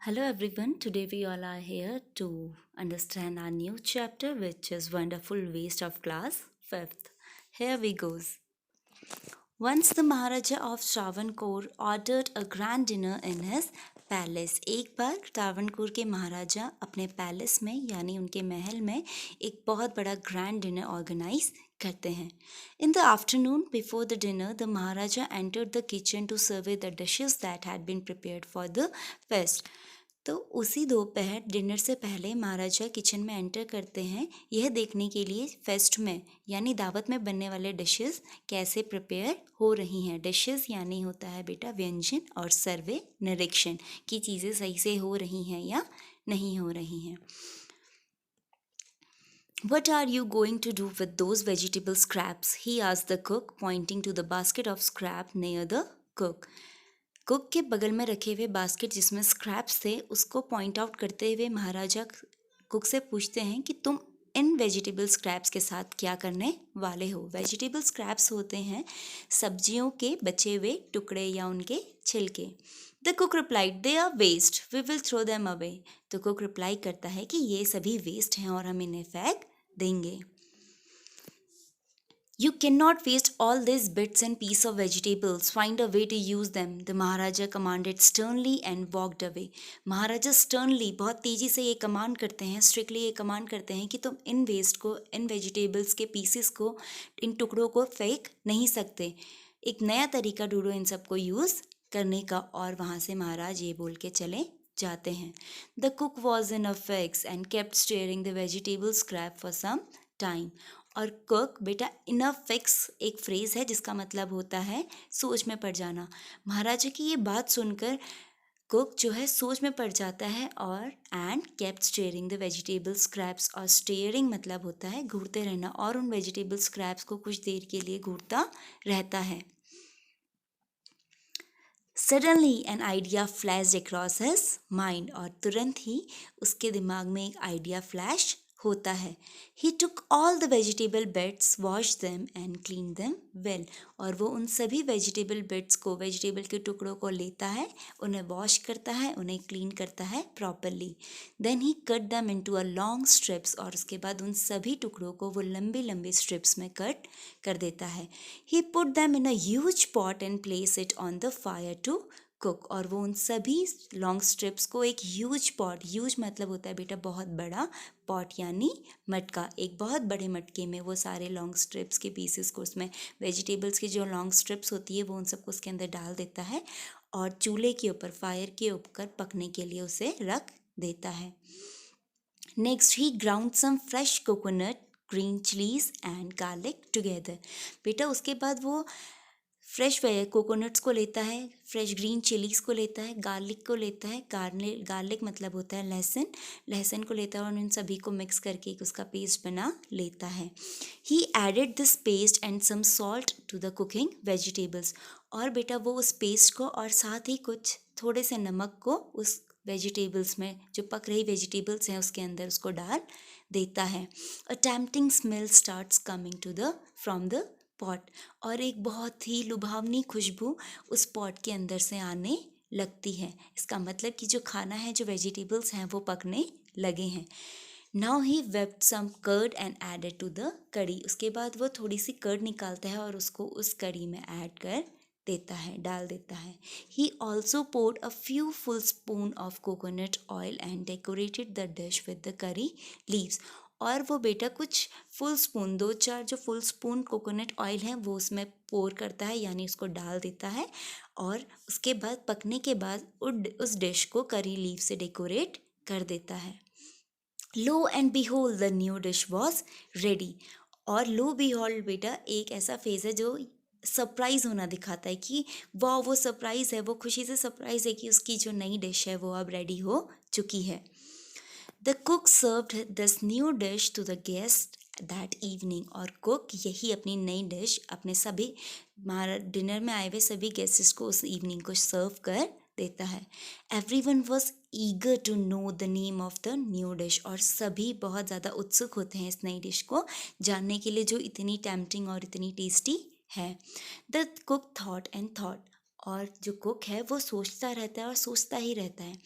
Hello everyone, today we all are here to understand our new chapter which is Wonderful Waste of Class 5th. Here we goes. Once the Maharaja of Travancore ordered a grand dinner in his palace. एक बार ट्रावनकोर के महाराजा अपने palace में यानी उनके महल में एक बहुत बड़ा ग्रैंड डिनर ऑर्गेनाइज करते हैं। In the afternoon before the dinner the maharaja entered the kitchen to serve the dishes that had been prepared for the feast. तो उसी दोपहर डिनर से पहले महाराजा किचन में एंटर करते हैं यह देखने के लिए फेस्ट में यानी दावत में बनने वाले डिशेस कैसे प्रिपेयर हो रही हैं। डिशेस यानी होता है बेटा व्यंजन और सर्वे निरीक्षण की चीज़ें सही से हो रही हैं या नहीं हो रही हैं। What are you going to do with those vegetable scraps? He asked the cook, pointing to the basket of scrap near the cook. Cook के बगल में रखे हुए बास्केट जिसमें स्क्रैप्स थे उसको पॉइंट आउट करते हुए महाराजा कुक से पूछते हैं कि तुम इन वेजिटेबल स्क्रैप्स के साथ क्या करने वाले हो। वेजिटेबल स्क्रैप्स होते हैं सब्जियों के बचे हुए टुकड़े या उनके छिलके। The cook replied they are waste, we will throw them away. तो कुक रिप्लाई करता है कि ये सभी वेस्ट हैं और हम इन्हें फेंक देंगे। You cannot waste all these bits and pieces of vegetables. Find a way to use them. The Maharaja commanded sternly and walked away. Maharaja sternly बहुत तेजी से ये कमांड करते हैं, स्ट्रिक्टली ये कमांड करते हैं कि तुम इन वेस्ट को, इन वेजिटेबल्स के पीसेस को, इन टुकड़ों को फेंक नहीं सकते। एक नया तरीका ढूंढो इन सबको यूज़ करने का। और वहाँ से महाराज ये बोल के चले जाते हैं। The cook was in a fix and kept staring the vegetable scrap for some time. और कुक बेटा इनफ फिक्स एक फ्रेज़ है जिसका मतलब होता है सोच में पड़ जाना। महाराजा की ये बात सुनकर कुक जो है सोच में पड़ जाता है और and kept staring the vegetable scraps. और स्टेयरिंग मतलब होता है घूरते रहना और उन वेजिटेबल स्क्रैप्स को कुछ देर के लिए घूरता रहता है। Suddenly an idea flashed across his mind. और तुरंत ही उसके दिमाग में एक आइडिया फ्लैश होता है। He took all the vegetable bits, wash them and clean them well. और वो उन सभी वेजिटेबल बिट्स को, वेजिटेबल के टुकड़ों को लेता है, उन्हें वॉश करता है, उन्हें क्लीन करता है properly. Then he cut them into a long strips. और उसके बाद उन सभी टुकड़ों को वो लंबे लंबे स्ट्रिप्स में कट कर देता है। He put them in a huge pot and place it on the fire to cook. और वो उन सभी लॉन्ग स्ट्रिप्स को एक ह्यूज पॉट, ह्यूज मतलब होता है बेटा बहुत बड़ा, पॉट यानी मटका, एक बहुत बड़े मटके में वो सारे लॉन्ग स्ट्रिप्स के पीसेस को, उसमें वेजिटेबल्स की जो लॉन्ग स्ट्रिप्स होती है वो उन सबको उसके अंदर डाल देता है और चूल्हे के ऊपर, फायर के ऊपर पकने के लिए उसे रख देता है। Next he ground some fresh coconut, green chillies and garlic together. बेटा उसके बाद वो फ्रेश कोकोनट्स को लेता है, फ्रेश ग्रीन चिलीज़ को लेता है, गार्लिक को लेता है। गार्लिक मतलब होता है लहसुन, लहसुन को लेता है और उन सभी को मिक्स करके एक उसका पेस्ट बना लेता है। He added this paste and some salt to the cooking vegetables. और बेटा वो उस पेस्ट को और साथ ही कुछ थोड़े से नमक को उस वेजिटेबल्स में, जो पक रही वेजिटेबल्स हैं उसके अंदर उसको डाल देता है। A tempting smell starts coming to the from the pot. और एक बहुत ही लुभावनी खुशबू उस पॉट के अंदर से आने लगती है। इसका मतलब कि जो खाना है, जो वेजिटेबल्स हैं वो पकने लगे हैं। Now he whipped some curd and added to the kadhi. उसके बाद वो थोड़ी सी कर्ड निकालता है और उसको उस कड़ी में ऐड कर देता है, डाल देता है। He also poured a few full spoon of coconut oil and decorated the dish with the curry leaves. और वो बेटा कुछ फुल स्पून, 2-4 जो फुल स्पून कोकोनट ऑयल हैं वो उसमें पोर करता है यानी उसको डाल देता है। और उसके बाद पकने के बाद उस डिश को करी लीव से डेकोरेट कर देता है। Lo and behold the new dish was ready. और लो behold बेटा एक ऐसा फेज है जो सरप्राइज होना दिखाता है कि वाह वो सरप्राइज है, वो खुशी से सरप्राइज है कि उसकी जो नई डिश है वो अब रेडी हो चुकी है। The cook served this new dish to the guest that evening. और कुक यही अपनी नई डिश अपने सभी डिनर में आए हुए सभी गेस्ट्स को उस इवनिंग को सर्व कर देता है। Everyone was eager to know the name of the new dish. और सभी बहुत ज़्यादा उत्सुक होते हैं इस नई डिश को जानने के लिए जो इतनी टेम्पटिंग और इतनी टेस्टी है। The cook thought and thought. और जो कुक है वो सोचता रहता है और सोचता ही रहता है.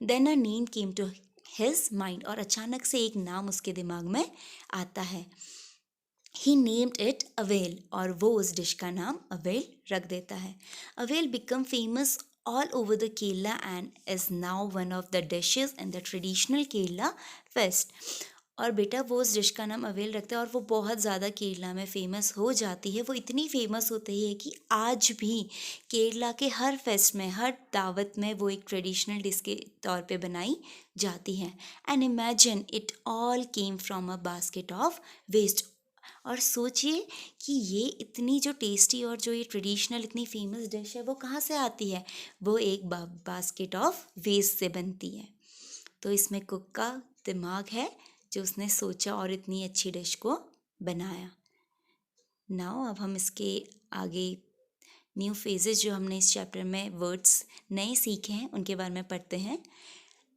Then a name came to his mind, और अचानक से एक नाम उसके दिमाग में आता है. ही नेम्ड इट अवेल, और वो उस डिश का नाम अवेल रख देता है. Avail become famous all over the Kerala and is now one of the dishes in the traditional Kerala fest. और बेटा वो उस डिश का नाम अवेल रखता है और वो बहुत ज़्यादा केरला में फ़ेमस हो जाती है. वो इतनी फेमस होती है कि आज भी केरला के हर फेस्ट में, हर दावत में वो एक ट्रेडिशनल डिश के तौर पे बनाई जाती है. And imagine it all came from a basket of waste. और सोचिए कि ये इतनी जो टेस्टी और जो ये ट्रेडिशनल इतनी फेमस डिश है वो कहाँ से आती है. वो एक बास्केट ऑफ वेस्ट से बनती है. तो इसमें कुक का दिमाग है जो उसने सोचा और इतनी अच्छी डिश को बनाया. नाउ अब हम इसके आगे न्यू फेजेस जो हमने इस चैप्टर में वर्ड्स नए सीखे हैं उनके बारे में पढ़ते हैं.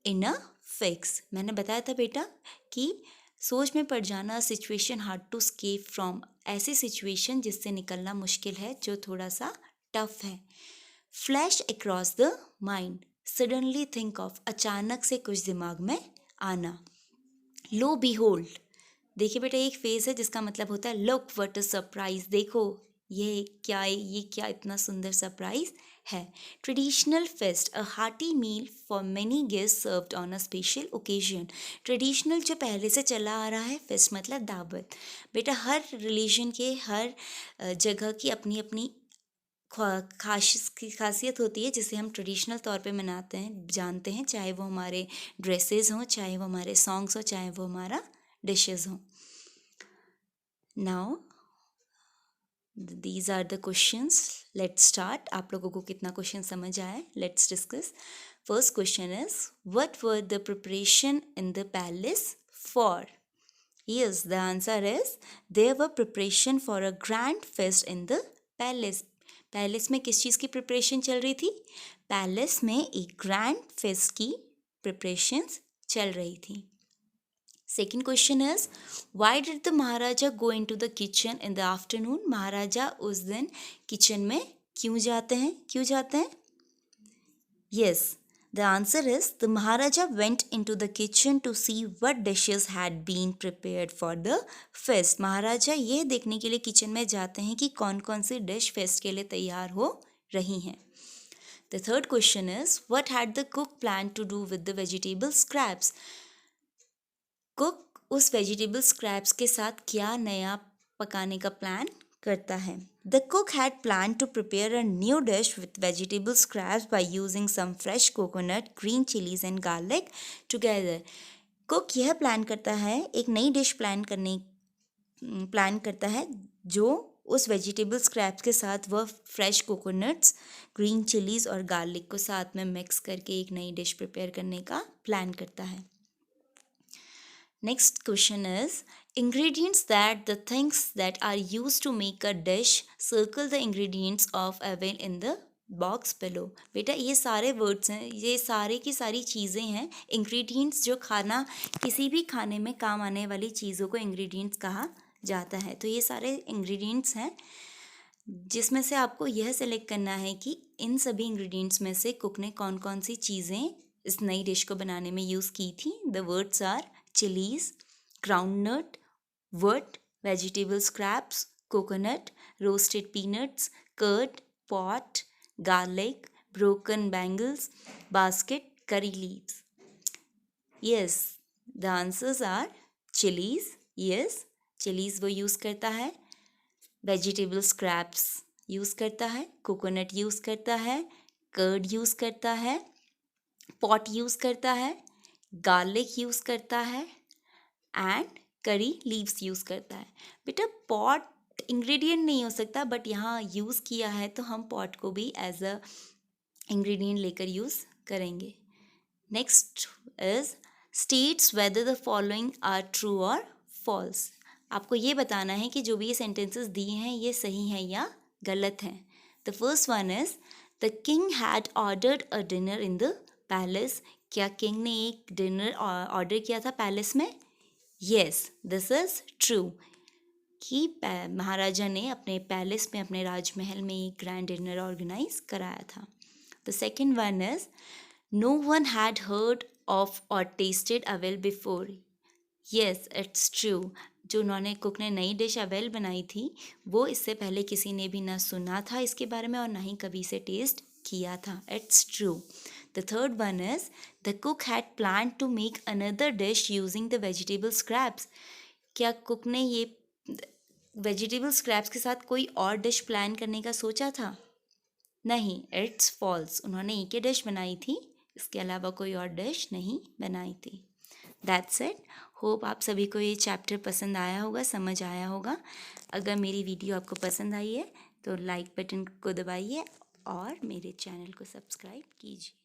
इन अ फिक्स, मैंने बताया था बेटा कि सोच में पड़ जाना, situation hard to escape from, ऐसी सिचुएशन जिससे निकलना मुश्किल है, जो थोड़ा सा टफ है. Flash across the mind, suddenly think of, अचानक से कुछ दिमाग में आना. लो बीहोल्ड, देखिए बेटा एक फेज है जिसका मतलब होता है लुक व्हाट अ सरप्राइज, देखो ये क्या इतना सुंदर सरप्राइज है. Traditional feast, a hearty meal for many guest served on a special occasion. Traditional जो पहले से चला आ रहा है, फेस्ट मतलब दावत. बेटा हर रिलीजन के हर जगह की अपनी अपनी खासियत होती है जिसे हम ट्रेडिशनल तौर पे मनाते हैं, जानते हैं, चाहे वो हमारे ड्रेसेस हों, चाहे वो हमारे सॉन्ग्स हों, चाहे वो हमारा डिशेस हों. Now these are the questions. Let's start. आप लोगों को कितना क्वेश्चन समझ आया, let's discuss. First question is what were the preparation in the palace for. Yes, the answer is there were preparation for a grand feast in the palace. Palace में किस चीज़ की preparation चल रही थी? पैलेस में एक ग्रैंड फेस्ट की preparations चल रही थी. Second question is why did the Maharaja go into the kitchen in the afternoon. Maharaja उस दिन किचन में क्यों जाते हैं? Yes, the answer is the Maharaja went into the kitchen to see what dishes had been prepared for the feast. महाराजा ये देखने के लिए किचन में जाते हैं कि कौन कौन सी डिश फेस्ट के लिए तैयार हो रही हैं. The third question is what had the cook planned to do with the vegetable scraps. Cook उस वेजिटेबल स्क्रैप्स के साथ क्या नया पकाने का प्लान करता है. The cook had planned to prepare a new dish with vegetable scraps by using some fresh coconut, green chilies and garlic together. Cook यह प्लान करता है, एक नई डिश प्लान करता है जो उस वेजिटेबल स्क्रैप्स के साथ वह फ्रेश कोकोनट्स, ग्रीन चिलीज और गार्लिक को साथ में मिक्स करके एक नई डिश प्रिपेयर करने का प्लान करता है. Next question is ingredients that the things that are used to make a dish. Circle the ingredients of avail in the box below. बेटा ये सारे वर्ड्स हैं, ये सारे की सारी चीज़ें हैं. इंग्रेडिएंट्स जो खाना, किसी भी खाने में काम आने वाली चीज़ों को इंग्रेडिएंट्स कहा जाता है. तो ये सारे इंग्रेडिएंट्स हैं जिसमें से आपको यह सेलेक्ट करना है कि इन सभी इंग्रेडिएंट्स में से कुक ने कौन कौन सी चीज़ें इस नई डिश को बनाने में यूज़ की थी. The words are chilies, groundnut, wood, vegetable scraps, coconut, roasted peanuts, curd, pot, garlic, broken bangles, basket, curry leaves. Yes, the answers are chilies. Yes, chilies वो यूज़ करता है, vegetable scraps यूज़ करता है, coconut use करता है, curd use करता है, pot use करता है, गार्लिक यूज़ करता है एंड करी लीव्स यूज़ करता है. बेटा पॉट इंग्रेडिएंट नहीं हो सकता, बट यहाँ यूज़ किया है तो हम पॉट को भी एज अ इंग्रेडिएंट लेकर यूज़ करेंगे. Next is states whether the following are true और फॉल्स. आपको ये बताना है कि जो भी ये सेंटेंसेस दिए हैं ये सही हैं या गलत हैं. The first one is the king had ordered a dinner in the palace. क्या किंग ने एक डिनर ऑर्डर किया था पैलेस में? Yes, this is true. कि महाराजा ने अपने पैलेस में, अपने राजमहल में एक ग्रैंड डिनर ऑर्गेनाइज कराया था। The second one is no one had heard of or tasted avial before. Yes, it's true. जो उन्होंने कुक ने नई डिश अवेल बनाई थी, वो इससे पहले किसी ने भी ना सुना था इसके बारे में और ना ही कभी से टेस्ट किया था। It's true. The third one is the cook had plan to make another dish using the vegetable scraps. क्या कुक ने ये वेजिटेबल स्क्रैप्स के साथ कोई और डिश प्लान करने का सोचा था? नहीं, इट्स फॉल्स। उन्होंने एक ही डिश बनाई थी, इसके अलावा कोई और डिश नहीं बनाई थी। That's it. होप आप सभी को ये चैप्टर पसंद आया होगा, समझ आया होगा। अगर मेरी वीडियो आपको पसंद आई है तो लाइक बटन को दबाइए और मेरे चैनल को सब्सक्राइब कीजिए।